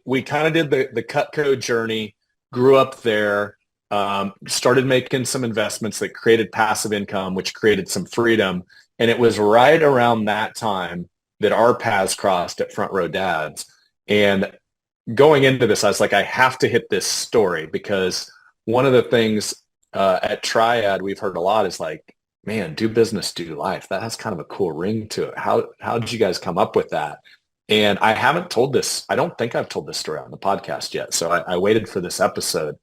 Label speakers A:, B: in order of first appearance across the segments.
A: we kind of did the Cutco journey, grew up there, started making some investments that created passive income, which created some freedom. And it was right around that time that our paths crossed at Front Row Dads. And going into this, I was like, I have to hit this story because one of the things at Triad we've heard a lot is like, man, do business, do life. That has kind of a cool ring to it. How did you guys come up with that? And I haven't told this. I don't think I've told this story on the podcast yet. So I waited for this episode.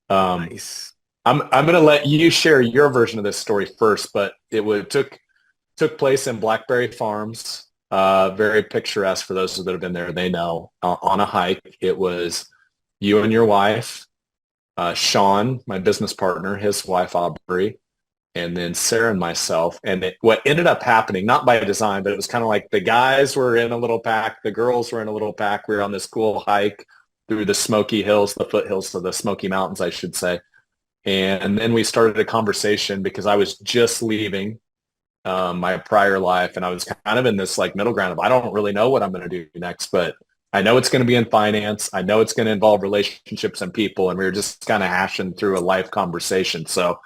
A: Um,
B: Nice.
A: I'm going to let you share your version of this story first, but took place in Blackberry Farms. Very picturesque for those that have been there. They know on a hike. It was you and your wife, Sean, my business partner, his wife Aubrey, and then Sarah and myself. And what ended up happening, not by design, but it was kind of like the guys were in a little pack, the girls were in a little pack. We were on this cool hike through the Smoky Hills, the foothills of the Smoky Mountains, I should say. And then we started a conversation because I was just leaving my prior life, and I was kind of in this like middle ground of I don't really know what I'm going to do next, but I know it's going to be in finance. I know it's going to involve relationships and people, and we were just kind of hashing through a life conversation. So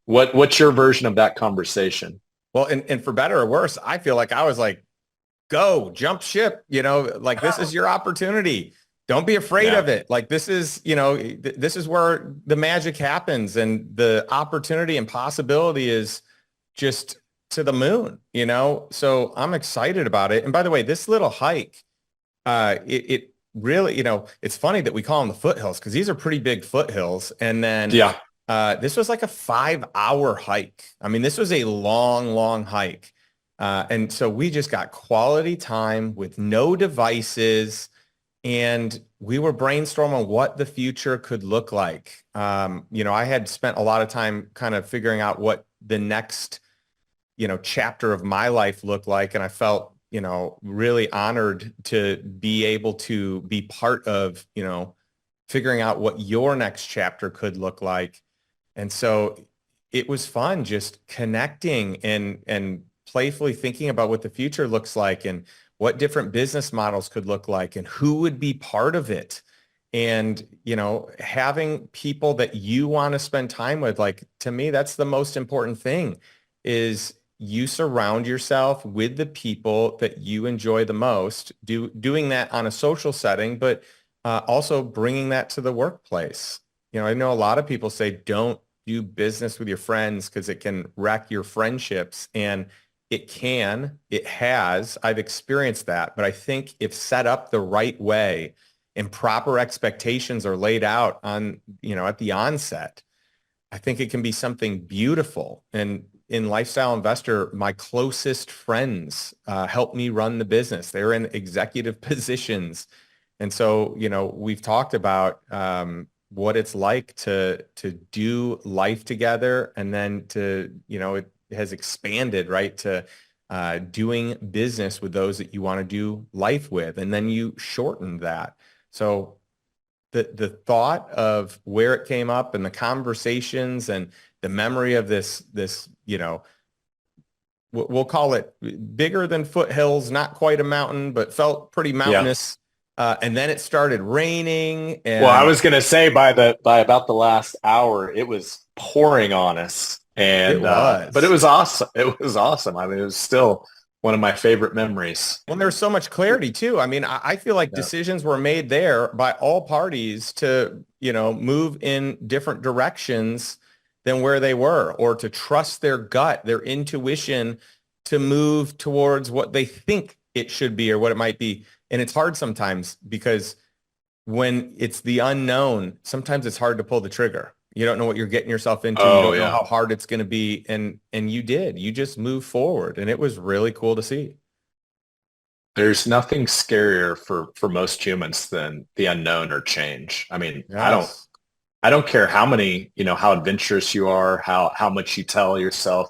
A: what's your version of that conversation?
B: Well, and for better or worse, I feel like I was like, go, jump ship, like this is your opportunity. Don't be afraid
A: Yeah.
B: of it. Like this is, this is where the magic happens and the opportunity and possibility is just to the moon. So I'm excited about it. And by the way, this little hike, it really, it's funny that we call them the foothills because these are pretty big foothills. And then
A: Yeah.
B: this was like a 5-hour hike. I mean, this was a long, long hike. And so we just got quality time with no devices. And we were brainstorming what the future could look like. I had spent a lot of time kind of figuring out what the next, chapter of my life looked like. And I felt, really honored to be able to be part of, figuring out what your next chapter could look like. And so it was fun just connecting and playfully thinking about what the future looks like and what different business models could look like and who would be part of it. And, having people that you want to spend time with, like, to me, that's the most important thing is you surround yourself with the people that you enjoy the most, doing that on a social setting, but also bringing that to the workplace. I know a lot of people say, don't do business with your friends because it can wreck your friendships. And it has, I've experienced that. But I think if set up the right way and proper expectations are laid out on, at the onset, I think it can be something beautiful. And in Lifestyle Investor, my closest friends help me run the business. They're in executive positions. And so, we've talked about what it's like to do life together and then to, it has expanded, right, to doing business with those that you want to do life with. And then you shorten that. So the thought of where it came up and the conversations and the memory of this, we'll call it bigger than foothills, not quite a mountain, but felt pretty
A: Yeah.
B: mountainous. And then it started raining.
A: Well, I
B: And
A: was going to say by about the last hour, it was pouring on us,
B: it
A: and but it
B: was.
A: was awesome. It was awesome. I mean, it was still one of my favorite memories.
B: Well, there's so much clarity too. I mean, I feel like
A: Yeah.
B: decisions were made there by all parties to, move in different directions than where they were, or to trust their gut, their intuition to move towards what they think it should be or what it might be. And it's hard sometimes because when it's the unknown, sometimes it's hard to pull the trigger. You don't know what you're getting yourself into. You
A: Oh
B: don't know
A: yeah.
B: how hard it's going to be. And you just moved forward, and it was really cool to see.
A: There's nothing scarier for most humans than the unknown or change. I mean,
B: Yes.
A: I don't care how many, how adventurous you are, how much you tell yourself,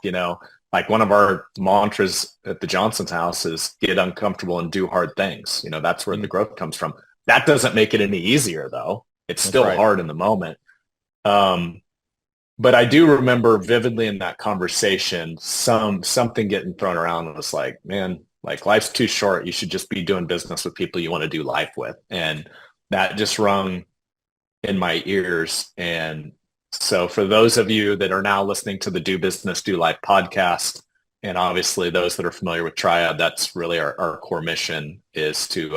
A: like one of our mantras at the Johnson's house is get uncomfortable and do hard things. That's where the
B: Mm,
A: growth comes from. That doesn't make it any easier though. It's
B: that's
A: still
B: right.
A: hard in the moment. Um, but I do remember vividly in that conversation, something getting thrown around and was like, man, like life's too short. You should just be doing business with people you want to do life with. And that just rung in my ears. And so for those of you that are now listening to the Do Business, Do Life podcast, and obviously those that are familiar with Triad, that's really our core mission is to,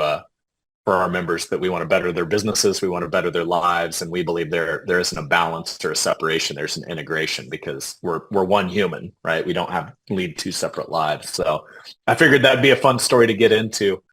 A: for our members, that we want to better their businesses, we want to better their lives, and we believe there isn't a balance or a separation. There's an integration because we're one human, right? We don't have lead two separate lives. So I figured that'd be a fun story to get into.